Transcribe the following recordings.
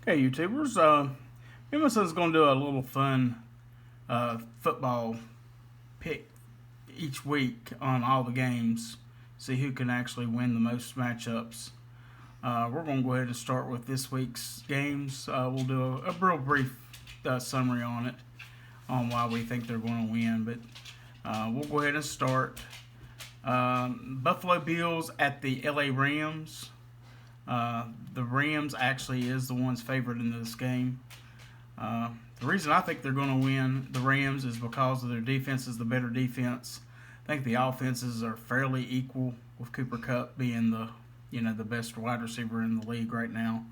Hey, YouTubers. Me and my son's going to do a little fun football pick each week on all the games. See who can actually win the most matchups. We're going to go ahead and start with this week's games. We'll do a real brief summary on it, on why we think they're going to win. But we'll go ahead and start. Buffalo Bills at the LA Rams. The Rams actually is the ones favored in this game. The reason I think they're going to win the Rams is because of their defense is the better defense. I think the offenses are fairly equal, with Cooper Kupp being the best wide receiver in the league right now,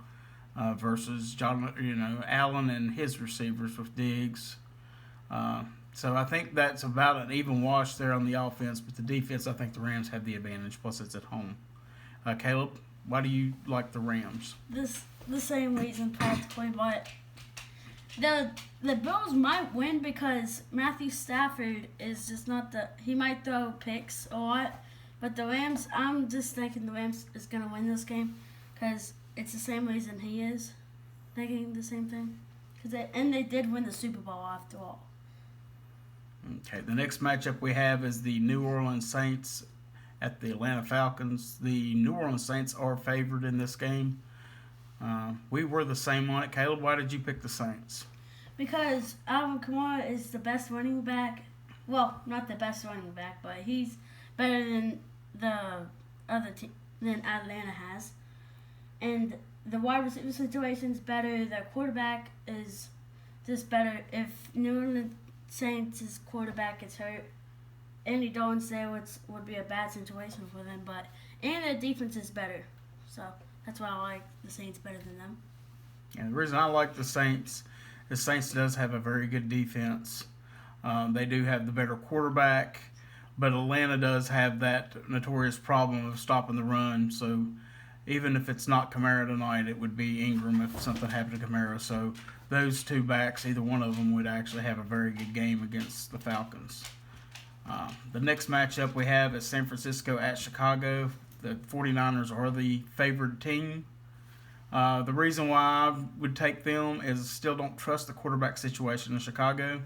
versus Allen and his receivers with Diggs. So I think that's about an even wash there on the offense, but the defense, I think the Rams have the advantage. Plus, it's at home. Caleb, why do you like the Rams? The same reason practically, but the Bills might win because Matthew Stafford is just not he might throw picks a lot, but the Rams, I'm just thinking the Rams is gonna win this game because it's the same reason he is thinking the same thing. And they did win the Super Bowl after all. Okay, the next matchup we have is the New Orleans Saints at the Atlanta Falcons. The New Orleans Saints are favored in this game. We were the same on it. Caleb, why did you pick the Saints? Because Alvin Kamara is the best running back. Well, not the best running back, but he's better than the other team than Atlanta has. And the wide receiver situation is better. Their quarterback is just better. If New Orleans Saints' quarterback gets hurt, Andy Dalton's there would be a bad situation for them. And their defense is better. So that's why I like the Saints better than them. And the reason I like the Saints does have a very good defense. They do have the better quarterback, but Atlanta does have that notorious problem of stopping the run. So even if it's not Kamara tonight, it would be Ingram if something happened to Kamara. So those two backs, either one of them would actually have a very good game against the Falcons. The next matchup we have is San Francisco at Chicago. The 49ers are the favored team. The reason why I would take them is I still don't trust the quarterback situation in Chicago.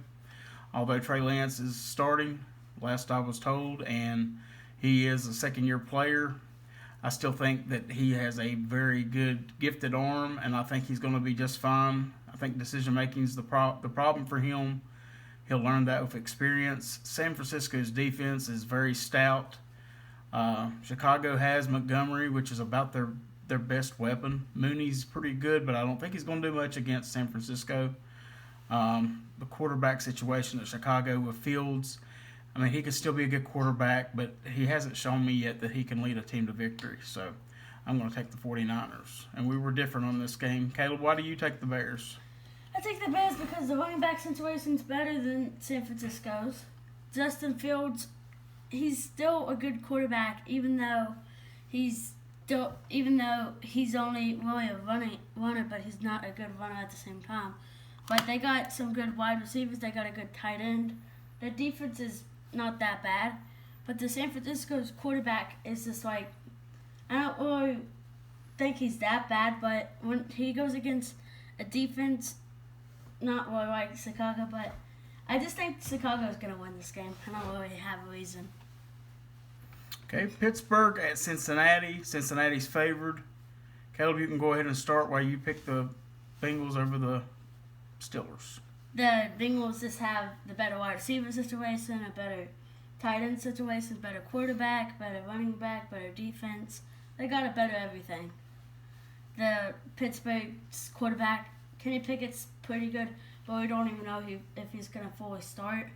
Although Trey Lance is starting, last I was told, and he is a second-year player, I still think that he has a very good, gifted arm, and I think he's going to be just fine. I think decision-making is the problem for him. He'll learn that with experience. San Francisco's defense is very stout. Chicago has Montgomery, which is about their best weapon. Mooney's pretty good, but I don't think he's going to do much against San Francisco. The quarterback situation at Chicago with Fields, I mean, he could still be a good quarterback, but he hasn't shown me yet that he can lead a team to victory. So I'm going to take the 49ers. And we were different on this game. Caleb, why do you take the Bears? I take the Bears because the running back situation is better than San Francisco's. Justin Fields, he's still a good quarterback, even though he's only really a runner, but he's not a good runner at the same time. But they got some good wide receivers. They got a good tight end. Their defense is not that bad, but the San Francisco's quarterback is just like, I don't really think he's that bad, but when he goes against a defense, not really like Chicago, but I just think Chicago's going to win this game. I don't really have a reason. Okay, Pittsburgh at Cincinnati. Cincinnati's favored. Caleb, you can go ahead and start while you pick the Bengals over the Steelers. The Bengals just have the better wide receiver situation, a better tight end situation, better quarterback, better running back, better defense. They got a better everything. The Pittsburgh's quarterback, Kenny Pickett's pretty good, but we don't even know if he's going to fully start.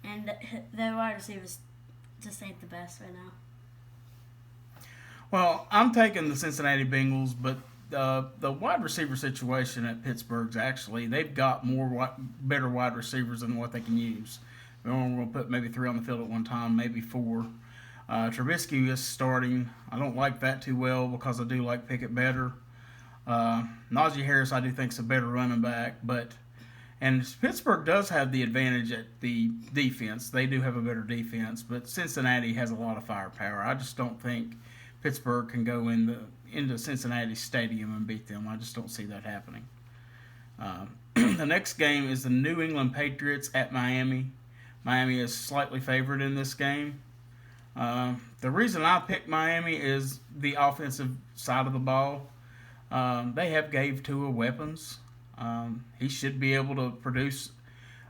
And their wide receivers just ain't the best right now. Well, I'm taking the Cincinnati Bengals, but the wide receiver situation at Pittsburgh's actually, they've got better wide receivers than what they can use. We're going to put maybe 3 on the field at one time, maybe 4. Trubisky is starting. I don't like that too well because I do like Pickett better. Najee Harris I do think is a better running back, and Pittsburgh does have the advantage at the defense. They do have a better defense, but Cincinnati has a lot of firepower. I just don't think Pittsburgh can go into Cincinnati Stadium and beat them. I just don't see that happening. The next game is the New England Patriots at Miami. Miami is slightly favored in this game. The reason I picked Miami is the offensive side of the ball. They have gave Tua weapons. He should be able to produce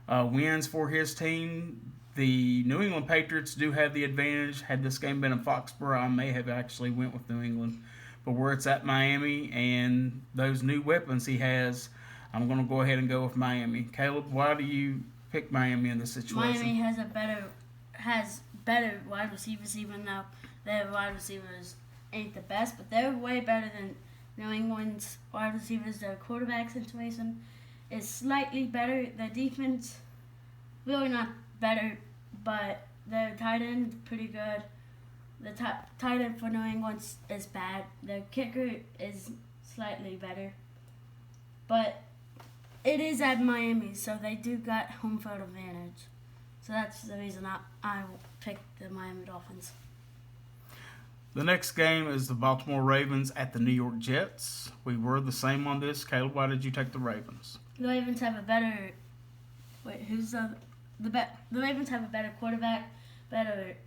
wins for his team. The New England Patriots do have the advantage. Had this game been in Foxborough, I may have actually went with New England. But where it's at Miami and those new weapons he has, I'm going to go ahead and go with Miami. Caleb, why do you pick Miami in this situation? Miami has better wide receivers, even though their wide receivers ain't the best, but they're way better than New England's wide receivers. Their quarterback situation is slightly better. Their defense, really not better, but their tight end is pretty good. The tight end for New England is bad. Their kicker is slightly better. But it is at Miami, so they do got home field advantage. So that's the reason I picked the Miami Dolphins. The next game is the Baltimore Ravens at the New York Jets. We were the same on this. Caleb, why did you take the Ravens? The Ravens have a better. Wait, who's the Ravens have a better quarterback, better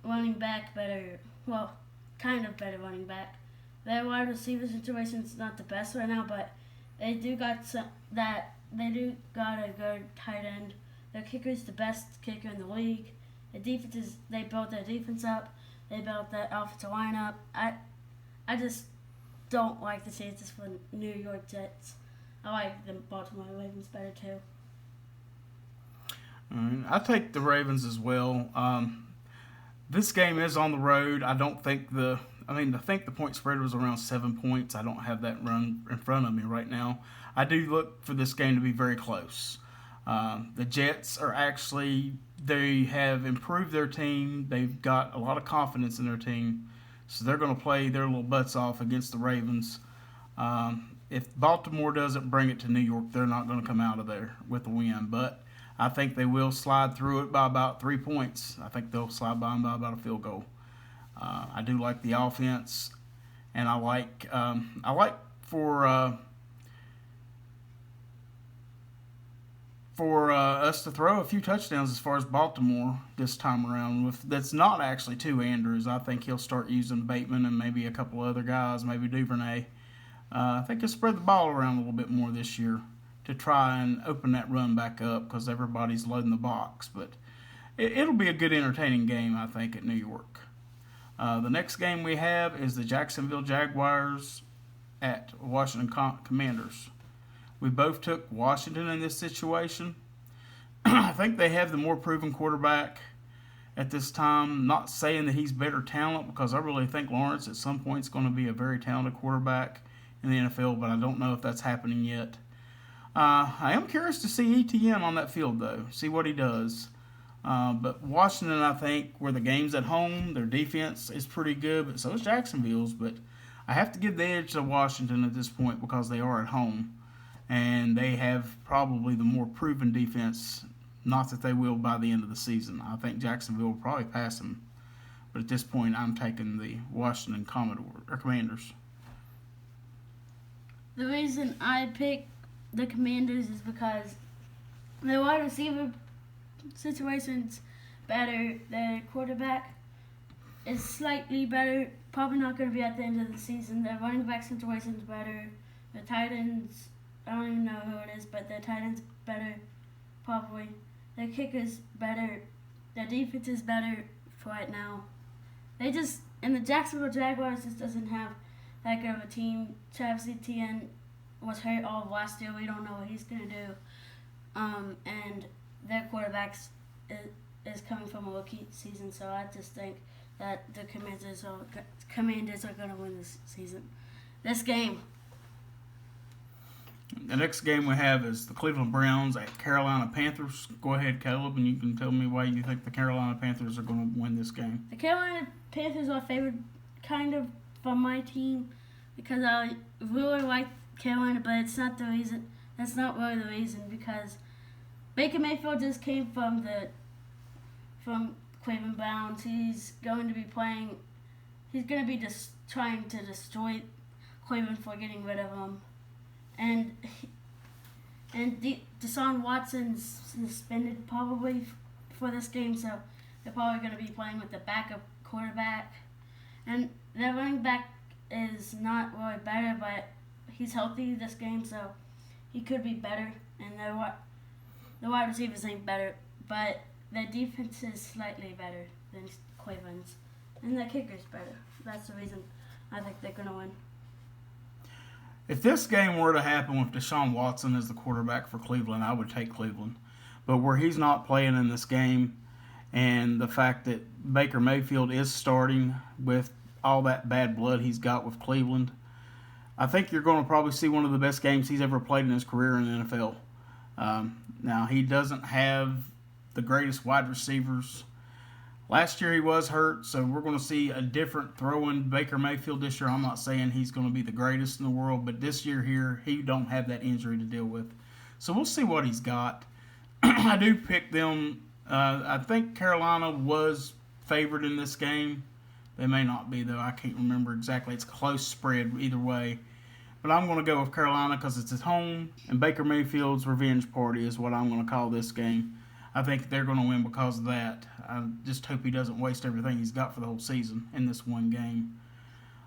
running back, kind of better running back. Their wide receiver situation is not the best right now, but they do got a good tight end. Their kicker is the best kicker in the league. They built their defense up. They built that offensive line up. I just don't like the chances for New York Jets. I like the Baltimore Ravens better too. I take the Ravens as well. This game is on the road. I think the point spread was around 7 points. I don't have that run in front of me right now. I do look for this game to be very close. The Jets they have improved their team. They've got a lot of confidence in their team. So they're going to play their little butts off against the Ravens. If Baltimore doesn't bring it to New York, they're not going to come out of there with a win. But I think they will slide through it by about 3 points. I think they'll slide by them by about a field goal. I do like the offense, and I like for us to throw a few touchdowns as far as Baltimore this time around. That's not actually two Andrews. I think he'll start using Bateman and maybe a couple other guys, maybe Duvernay. I think he'll spread the ball around a little bit more this year to try and open that run back up because everybody's loading the box. But it'll be a good, entertaining game, I think, at New York. The next game we have is the Jacksonville Jaguars at Washington Commanders. We both took Washington in this situation. I think they have the more proven quarterback at this time. Not saying that he's better talent because I really think Lawrence at some point is going to be a very talented quarterback in the NFL, but I don't know if that's happening yet. I am curious to see ETN on that field, though, see what he does. But Washington, I think, where the game's at home, their defense is pretty good, but so is Jacksonville's. But I have to give the edge to Washington at this point because they are at home. And they have probably the more proven defense. Not that they will by the end of the season. I think Jacksonville will probably pass them. But at this point, I'm taking the Washington Commanders. The reason I picked the Commanders is because their wide receiver situation's better. Their quarterback is slightly better. Probably not going to be at the end of the season. Their running back situation's better. The tight ends, I don't even know who it is, but their tight end's better, probably. Their kicker's better. Their defense is better for right now. And the Jacksonville Jaguars just doesn't have that good of a team. Travis Etienne was hurt all of last year. We don't know what he's going to do. And their quarterback is coming from a rookie season, so I just think that the Commanders are going to win this game. The next game we have is the Cleveland Browns at Carolina Panthers. Go ahead, Caleb, and you can tell me why you think the Carolina Panthers are going to win this game. The Carolina Panthers are favored kind of from my team because I really like Carolina, but it's not the reason. That's not really the reason because Baker Mayfield just came from Cleveland Browns. He's going to be trying to destroy Cleveland for getting rid of him. And And Deshaun Watson's suspended probably for this game, so they're probably going to be playing with the backup quarterback. And their running back is not really better, but he's healthy this game, so he could be better. And the wide receivers ain't better, but their defense is slightly better than Cleveland's. And their kicker's better. That's the reason I think they're going to win. If this game were to happen with Deshaun Watson as the quarterback for Cleveland, I would take Cleveland. But where he's not playing in this game, and the fact that Baker Mayfield is starting with all that bad blood he's got with Cleveland, I think you're going to probably see one of the best games he's ever played in his career in the NFL. Now, he doesn't have the greatest wide receivers. Last year he was hurt, so we're going to see a different throwing Baker Mayfield this year. I'm not saying he's going to be the greatest in the world, but this year here, he don't have that injury to deal with. So we'll see what he's got. I do pick them. I think Carolina was favored in this game. They may not be, though. I can't remember exactly. It's a close spread either way. But I'm going to go with Carolina because it's at home, and Baker Mayfield's revenge party is what I'm going to call this game. I think they're going to win because of that. I just hope he doesn't waste everything he's got for the whole season in this one game.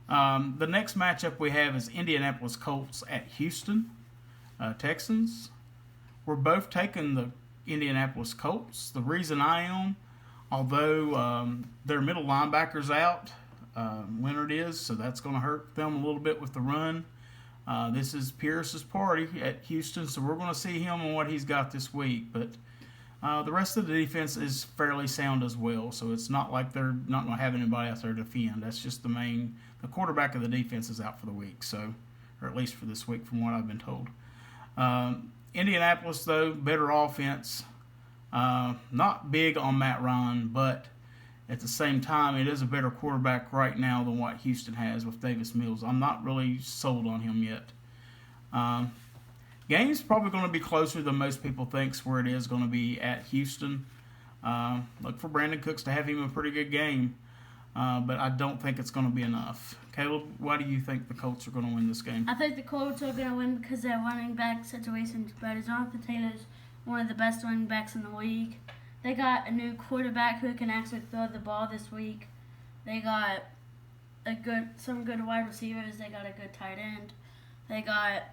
The next matchup we have is Indianapolis Colts at Houston Texans. We're both taking the Indianapolis Colts. The reason I am, although their middle linebacker's out, Leonard is, so that's going to hurt them a little bit with the run. This is Pierce's party at Houston, so we're going to see him and what he's got this week. But the rest of the defense is fairly sound as well, so it's not like they're not going to have anybody out there to defend. That's just the quarterback of the defense is out for the week, so, or at least for this week from what I've been told. Indianapolis, though, better offense. Not big on Matt Ryan, but at the same time, it is a better quarterback right now than what Houston has with Davis Mills. I'm not really sold on him yet. Game's probably going to be closer than most people think where it is going to be at Houston. Look for Brandon Cooks to have him a pretty good game, but I don't think it's going to be enough. Caleb, why do you think the Colts are going to win this game? I think the Colts are going to win because their running back situation is better. Jonathan Taylor's one of the best running backs in the league. They got a new quarterback who can actually throw the ball this week. They got some good wide receivers. They got a good tight end. They got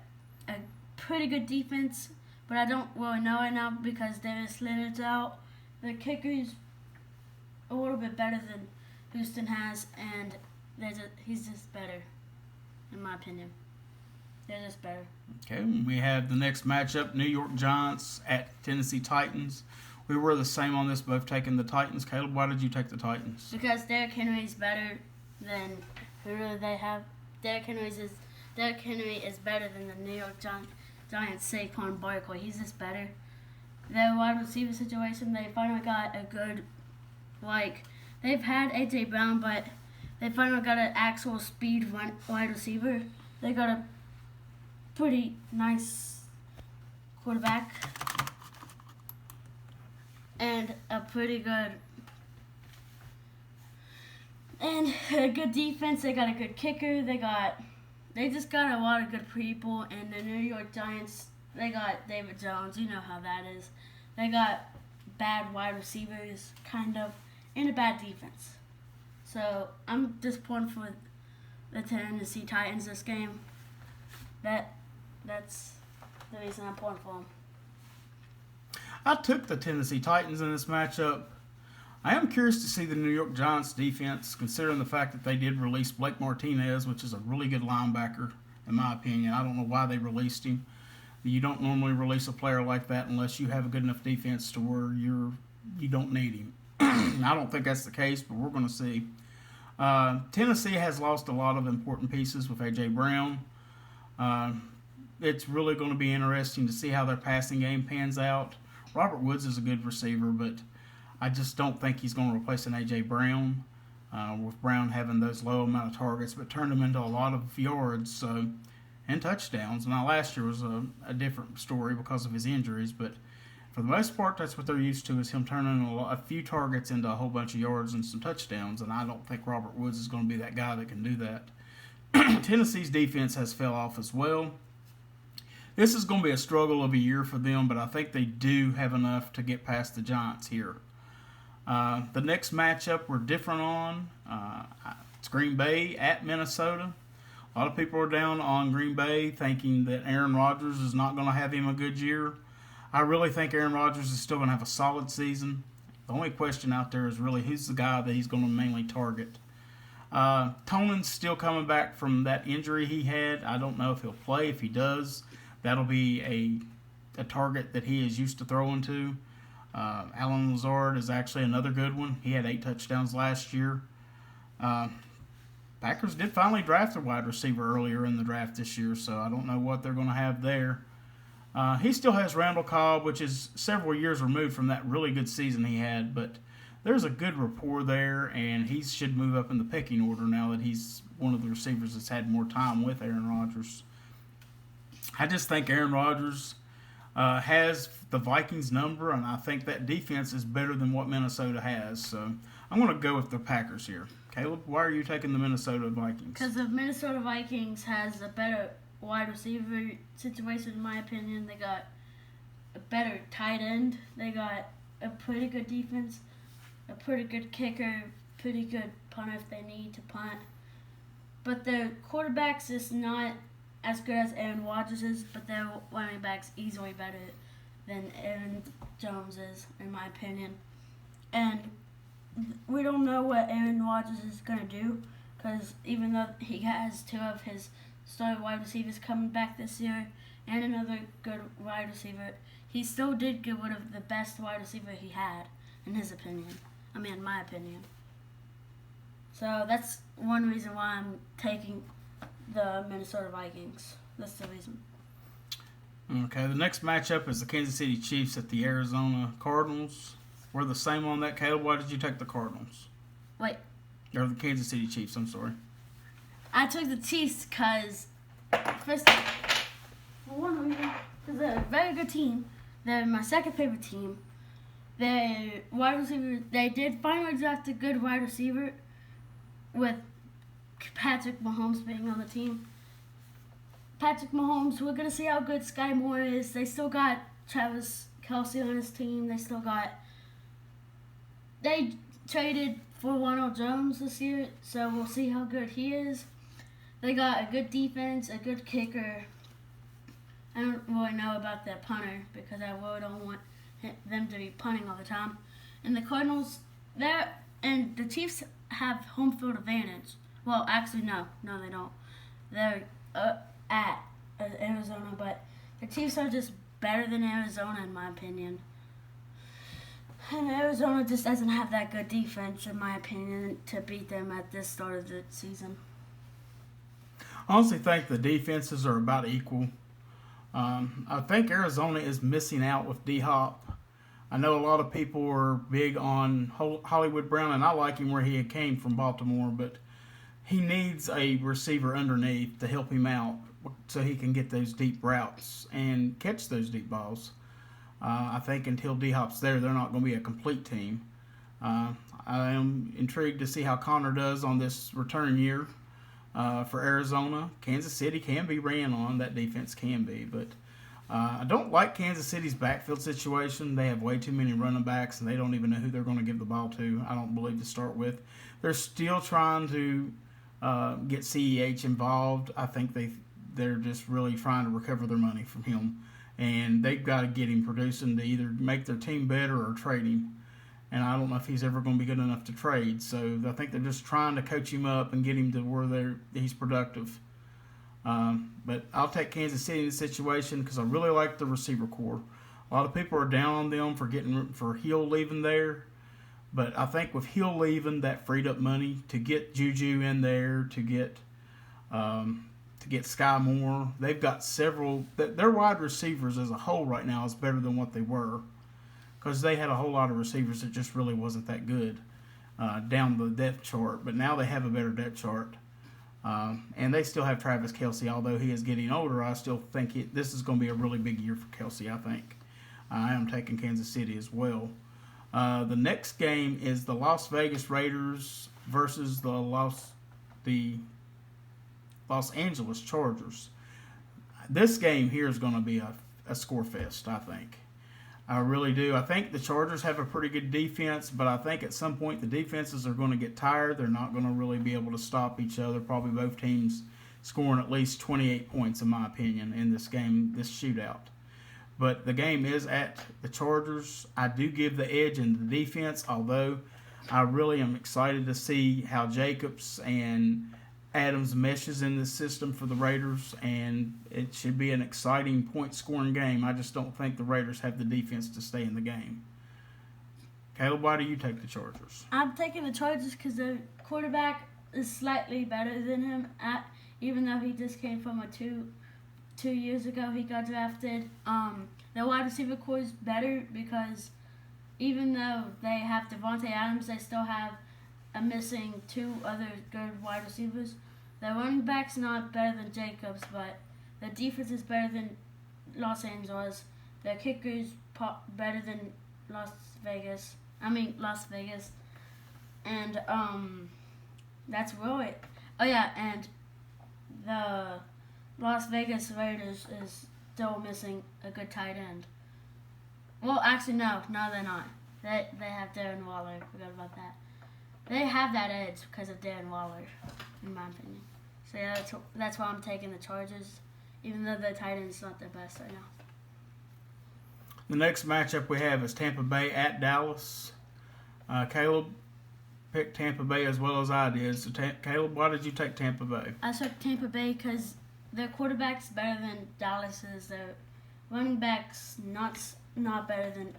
a pretty good defense, but I don't really know right now because Darius Leonard's out. The kicker's a little bit better than Houston has, and he's just better, in my opinion. They're just better. Okay, we have the next matchup, New York Giants at Tennessee Titans. We were the same on this, both taking the Titans. Caleb, why did you take the Titans? Because Derrick Henry is better than who do they have? Derrick Henry is better than the New York Giants' Saquon Barkley. He's just better. Their wide receiver situation, they finally got a good, they've had A.J. Brown, but they finally got an actual speed wide receiver. They got a pretty nice quarterback and a good defense. They got a good kicker. They just got a lot of good people. And the New York Giants, they got David Jones. You know how that is. They got bad wide receivers, kind of, and a bad defense. So I'm disappointed for the Tennessee Titans this game. That's the reason I'm pulling for them. I took the Tennessee Titans in this matchup. I am curious to see the New York Giants defense, considering the fact that they did release Blake Martinez, which is a really good linebacker, in my opinion. I don't know why they released him. You don't normally release a player like that unless you have a good enough defense to where you don't need him. I don't think that's the case, but we're going to see. Tennessee has lost a lot of important pieces with A.J. Brown. It's really going to be interesting to see how their passing game pans out. Robert Woods is a good receiver, but I just don't think he's going to replace an A.J. Brown, with Brown having those low amount of targets, but turned him into a lot of yards and touchdowns. Now, last year was a different story because of his injuries, but for the most part, that's what they're used to, is him turning a few targets into a whole bunch of yards and some touchdowns, and I don't think Robert Woods is going to be that guy that can do that. Tennessee's defense has fell off as well. This is going to be a struggle of a year for them, but I think they do have enough to get past the Giants here. The next matchup we're different on. It's Green Bay at Minnesota. A lot of people are down on Green Bay, thinking that Aaron Rodgers is not going to have him a good year. I really think Aaron Rodgers is still going to have a solid season. The only question out there is really who's the guy that he's going to mainly target. Tonan's still coming back from that injury he had. I don't know if he'll play. If he does, that'll be a target that he is used to throwing to. Allen Lazard is actually another good one. He had 8 touchdowns last year. Packers did finally draft a wide receiver earlier in the draft this year, so I don't know what they're going to have there. He still has Randall Cobb, which is several years removed from that really good season he had, but there's a good rapport there, and he should move up in the pecking order now that he's one of the receivers that's had more time with Aaron Rodgers. I just think Aaron Rodgers has the Vikings number, and I think that defense is better than what Minnesota has, so I'm going to go with the Packers here. Caleb, why are you taking the Minnesota Vikings? Because the Minnesota Vikings has a better wide receiver situation, in my opinion. They got a better tight end. They got a pretty good defense, a pretty good kicker, pretty good punter if they need to punt. But their quarterbacks is not as good as Aaron Rodgers is, but their running back's easily better than Aaron Jones is, in my opinion. And we don't know what Aaron Rodgers is going to do, because even though he has 2 of his starting wide receivers coming back this year and another good wide receiver, he still did get rid of the best wide receiver he had, in his opinion. I mean, in my opinion. So that's one reason why I'm taking the Minnesota Vikings. That's the reason. Okay, the next matchup is the Kansas City Chiefs at the Arizona Cardinals. We're the same on that, Caleb. Why did you take the Cardinals? Wait. Or the Kansas City Chiefs, I'm sorry. I took the Chiefs because, first, for one reason, because they're a very good team. They're my second favorite team. Their wide receiver, they did finally draft a good wide receiver with Patrick Mahomes being on the team. Patrick Mahomes, we're going to see how good Sky Moore is. They still got Travis Kelce on his team. They traded for Ronald Jones this year, so we'll see how good he is. They got a good defense, a good kicker. I don't really know about that punter because I really don't want them to be punting all the time. And the Cardinals, and the Chiefs have home field advantage. Well, actually, no, they don't. They're at Arizona, but the Chiefs are just better than Arizona, in my opinion. And Arizona just doesn't have that good defense, in my opinion, to beat them at this start of the season. I honestly think the defenses are about equal. I think Arizona is missing out with D-Hop. I know a lot of people are big on Hollywood Brown, and I like him where he came from Baltimore, but he needs a receiver underneath to help him out so he can get those deep routes and catch those deep balls. I think until D-Hop's there, they're not going to be a complete team. I am intrigued to see how Connor does on this return year for Arizona. Kansas City can be ran on. That defense can be. But I don't like Kansas City's backfield situation. They have way too many running backs, and they don't even know who they're going to give the ball to, I don't believe, to start with. They're still trying to get CEH involved. I think they're just really trying to recover their money from him. And they've got to get him producing to either make their team better or trade him. And I don't know if he's ever going to be good enough to trade. So I think they're just trying to coach him up and get him to where he's productive. But I'll take Kansas City in this situation because I really like the receiver core. A lot of people are down on them for Hill leaving there. But I think with Hill leaving, that freed up money to get Juju in there, to get Sky Moore. They've got several. Their wide receivers as a whole right now is better than what they were because they had a whole lot of receivers that just really wasn't that good down the depth chart. But now they have a better depth chart. And they still have Travis Kelce. Although he is getting older, I still think this is going to be a really big year for Kelce, I think. I am taking Kansas City as well. The next game is the Las Vegas Raiders versus the Los Angeles Chargers. this game here is going to be a score fest, I think. I really do. I think the Chargers have a pretty good defense, but I think at some point the defenses are going to get tired. They're not going to really be able to stop each other. Probably both teams scoring at least 28 points, in my opinion, in this game, this shootout. But the game is at the Chargers. I do give the edge in the defense, although I really am excited to see how Jacobs and Adams meshes in this system for the Raiders, and it should be an exciting point-scoring game. I just don't think the Raiders have the defense to stay in the game. Caleb, why do you take the Chargers? I'm taking the Chargers because the quarterback is slightly better than him. Even though he just came from a two years ago, he got drafted. The wide receiver core is better because even though they have Devontae Adams, they still have a missing two other good wide receivers. The running back's not better than Jacobs, but the defense is better than Los Angeles. The kicker's better than Las Vegas. And that's really it. Oh yeah, and the Las Vegas Raiders is still missing a good tight end. Well, actually, no, they're not. They have Darren Waller. Forgot about that. They have that edge because of Darren Waller, in my opinion. So yeah, that's why I'm taking the Chargers, even though the tight end's not the best right now. The next matchup we have is Tampa Bay at Dallas. Caleb picked Tampa Bay as well as I did. So Caleb, why did you take Tampa Bay? I took Tampa Bay because their quarterback's better than Dallas's. Their running back's not better than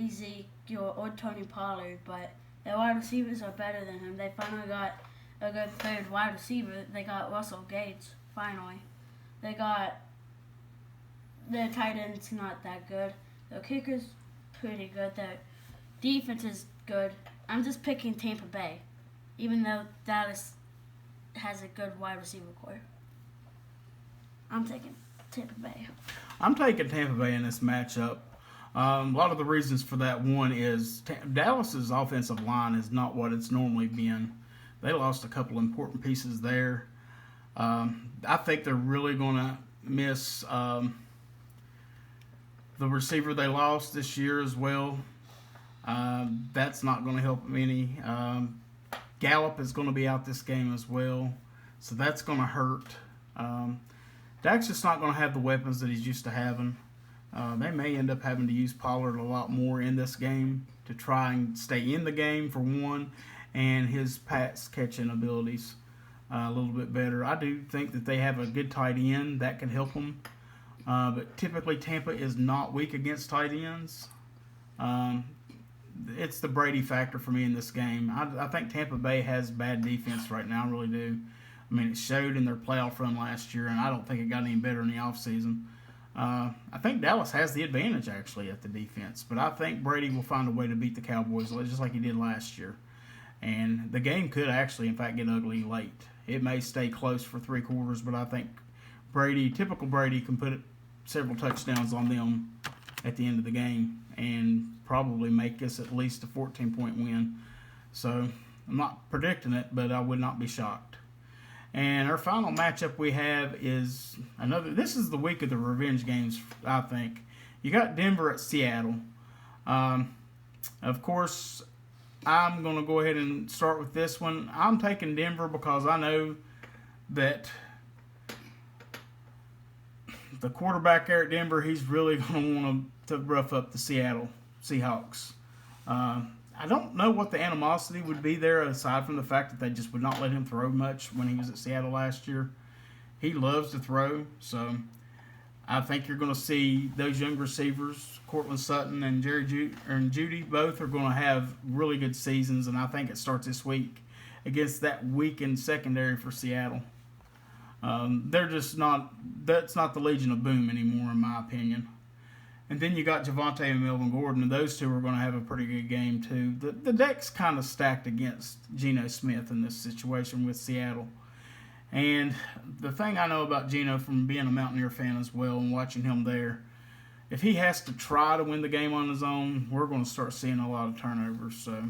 Ezekiel or Tony Pollard, but their wide receivers are better than him. They finally got a good third wide receiver. They got Russell Gage, finally. They got their tight end's not that good. Their kicker's pretty good. Their defense is good. I'm just picking Tampa Bay, even though Dallas has a good wide receiver core. I'm taking Tampa Bay. I'm taking Tampa Bay in this matchup. A lot of the reasons for that, one is Dallas's offensive line is not what it's normally been. They lost a couple important pieces there. I think they're really going to miss the receiver they lost this year as well. That's not going to help them any. Gallup is going to be out this game as well, so that's going to hurt. Dak's just not going to have the weapons that he's used to having. They may end up having to use Pollard a lot more in this game to try and stay in the game, for one, and his pass catching abilities a little bit better. I do think that they have a good tight end that can help them, but typically Tampa is not weak against tight ends. It's the Brady factor for me in this game. I think Tampa Bay has bad defense right now, I really do. I mean, it showed in their playoff run last year, and I don't think it got any better in the offseason. I think Dallas has the advantage, actually, at the defense. But I think Brady will find a way to beat the Cowboys, just like he did last year. And the game could actually, in fact, get ugly late. It may stay close for three quarters, but I think Brady, typical Brady, can put several touchdowns on them at the end of the game and probably make us at least a 14-point win. So I'm not predicting it, but I would not be shocked. And our final matchup we have is this is the week of the revenge games, I think. You got Denver at Seattle. Of course, I'm going to go ahead and start with this one. I'm taking Denver because I know that the quarterback there at Denver, he's really going to want to rough up the Seattle Seahawks. I don't know what the animosity would be there aside from the fact that they just would not let him throw much when he was at Seattle last year. He loves to throw, so I think you're going to see those young receivers, Cortland Sutton and Judy, both are going to have really good seasons, and I think it starts this week against that weakened secondary for Seattle. That's not the Legion of Boom anymore, in my opinion. And then you got Javonte and Melvin Gordon, and those two are going to have a pretty good game too. The deck's kind of stacked against Geno Smith in this situation with Seattle. And the thing I know about Geno from being a Mountaineer fan as well and watching him there, if he has to try to win the game on his own, we're going to start seeing a lot of turnovers. So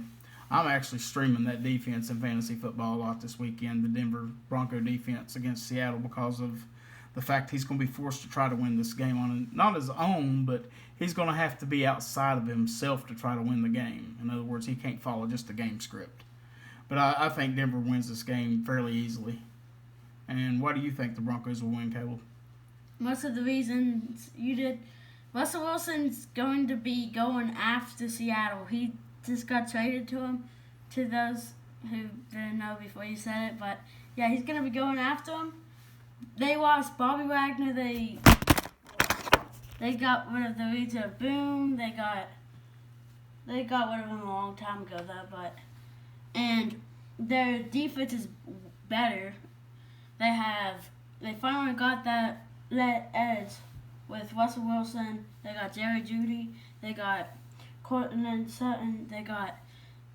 I'm actually streaming that defense in fantasy football a lot this weekend, the Denver Bronco defense against Seattle, because of the fact he's going to be forced to try to win this game on not his own, but he's going to have to be outside of himself to try to win the game. In other words, he can't follow just the game script. But I think Denver wins this game fairly easily. And why do you think the Broncos will win, Caleb? Most of the reasons you did. Russell Wilson's going to be going after Seattle. He just got traded to him, to those who didn't know before you said it. But, yeah, he's going to be going after him. They lost Bobby Wagner. They got rid of the Legion of Boom. They got rid of him a long time ago, though. And their defense is better. They finally got that edge with Russell Wilson. They got Jerry Jeudy. They got Cortland Sutton. They got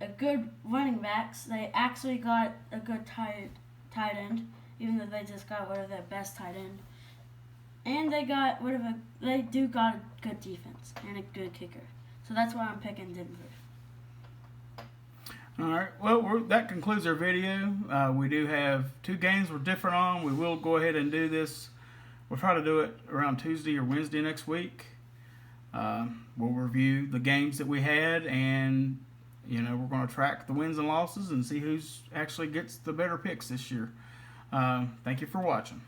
a good running backs. They actually got a good tight end, even though they just got rid of their best tight end. And they got they do got a good defense and a good kicker. So that's why I'm picking Denver. All right. Well, that concludes our video. We do have 2 games we're different on. We will go ahead and do this. We'll try to do it around Tuesday or Wednesday next week. We'll review the games that we had, and we're going to track the wins and losses and see who's actually gets the better picks this year. Thank you for watching.